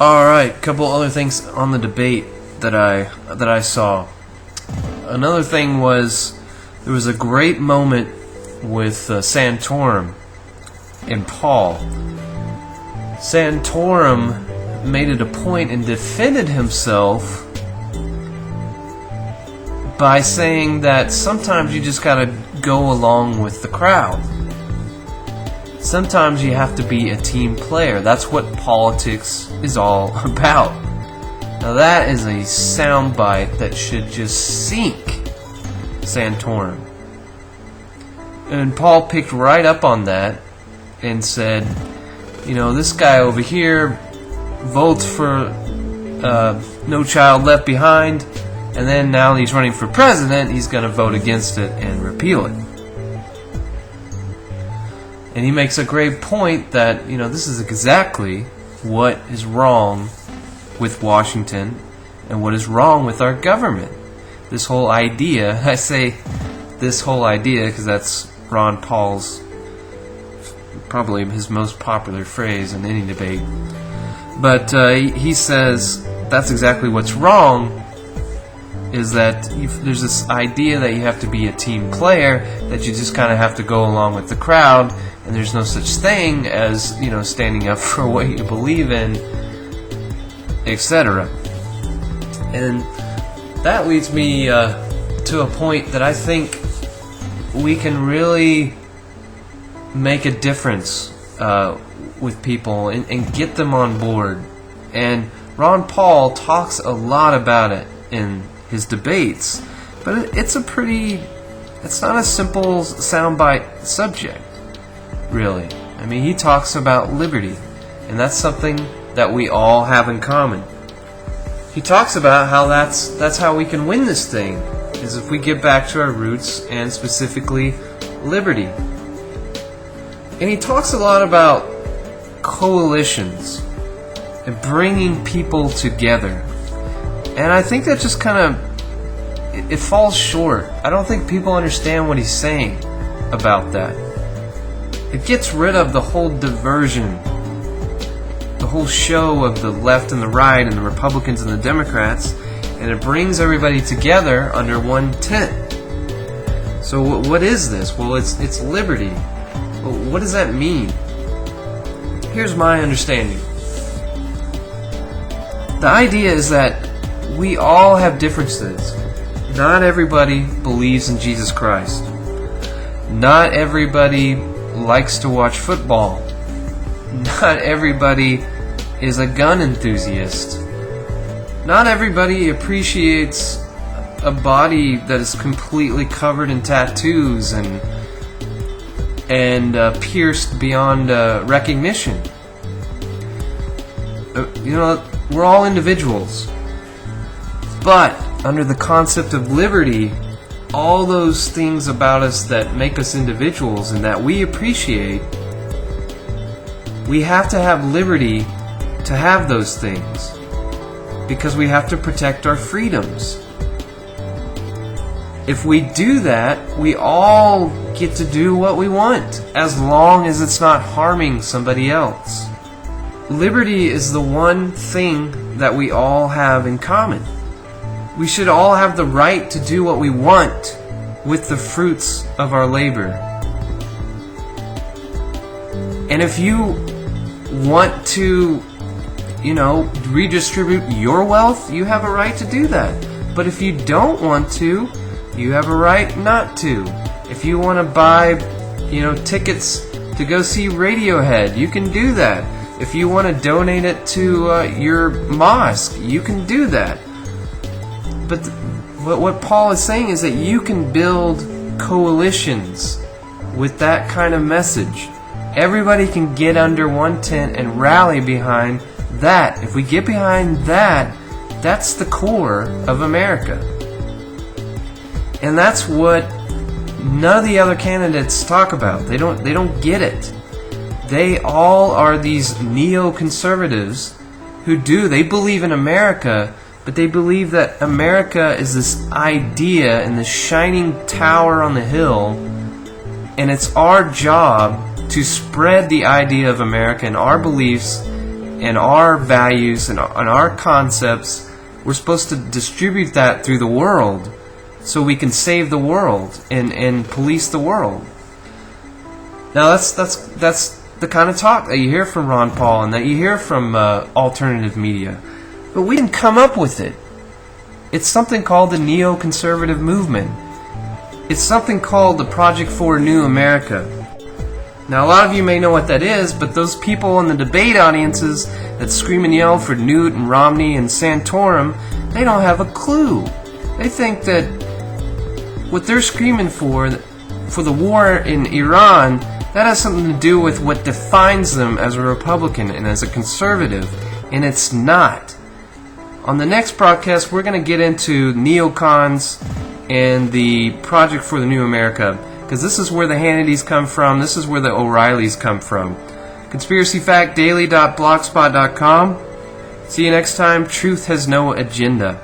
Alright, couple other things on the debate that I saw. Another thing was there was a great moment with Santorum and Paul. Santorum made it a point and defended himself by saying that sometimes you just gotta go along with the crowd. Sometimes you have to be a team player. That's what politics is all about. Now that is a soundbite that should just sink Santorum. And Paul picked right up on that and said, you know, this guy over here votes for No Child Left Behind, and then now he's running for president, he's going to vote against it and repeal it. And he makes a great point that, you know, this is exactly what is wrong with Washington and what is wrong with our government. This whole idea, I say this whole idea because that's Ron Paul's, probably his most popular phrase in any debate. But he says that's exactly what's wrong, is that there's this idea that you have to be a team player, that you just kind of have to go along with the crowd, and there's no such thing as, you know, standing up for what you believe in, etc. And that leads me to a point that I think we can really make a difference with people and get them on board. And Ron Paul talks a lot about it in his debates, but it's not a simple soundbite subject, really. I mean, he talks about liberty, and that's something that we all have in common. He talks about how that's how we can win this thing, is if we get back to our roots, and specifically liberty. And he talks a lot about coalitions and bringing people together. And I think that just kind of, it falls short. I don't think people understand what he's saying about that. It gets rid of the whole diversion, the whole show of the left and the right and the Republicans and the Democrats, and it brings everybody together under one tent. So what is this? Well, it's liberty. Well, what does that mean? Here's my understanding. The idea is that we all have differences. Not everybody believes in Jesus Christ. Not everybody likes to watch football. Not everybody is a gun enthusiast. Not everybody appreciates a body that is completely covered in tattoos and pierced beyond recognition. You know, we're all individuals. But under the concept of liberty, all those things about us that make us individuals and that we appreciate, we have to have liberty to have those things, because we have to protect our freedoms. If we do that, we all get to do what we want, as long as it's not harming somebody else. Liberty is the one thing that we all have in common. We should all have the right to do what we want with the fruits of our labor. And if you want to, you know, redistribute your wealth, you have a right to do that. But if you don't want to, you have a right not to. If you want to buy, you know, tickets to go see Radiohead, you can do that. If you want to donate it to your mosque, you can do that. But what Paul is saying is that you can build coalitions with that kind of message. Everybody can get under one tent and rally behind that. If we get behind that, that's the core of America. And that's what none of the other candidates talk about. They don't get it. They all are these neoconservatives who they believe in America, but they believe that America is this idea and this shining tower on the hill, and it's our job to spread the idea of America and our beliefs and our values and our concepts. We're supposed to distribute that through the world so we can save the world and police the world. Now that's the kind of talk that you hear from Ron Paul and that you hear from alternative media. But we didn't come up with it. It's something called the neoconservative movement. It's something called the Project for a New America. Now, a lot of you may know what that is, but those people in the debate audiences that scream and yell for Newt and Romney and Santorum, they don't have a clue. They think that what they're screaming for the war in Iran, that has something to do with what defines them as a Republican and as a conservative, and it's not. On the next broadcast, we're going to get into neocons and the Project for the New America, because this is where the Hannitys come from, this is where the O'Reillys come from. conspiracyfactdaily.blogspot.com. See you next time. Truth has no agenda.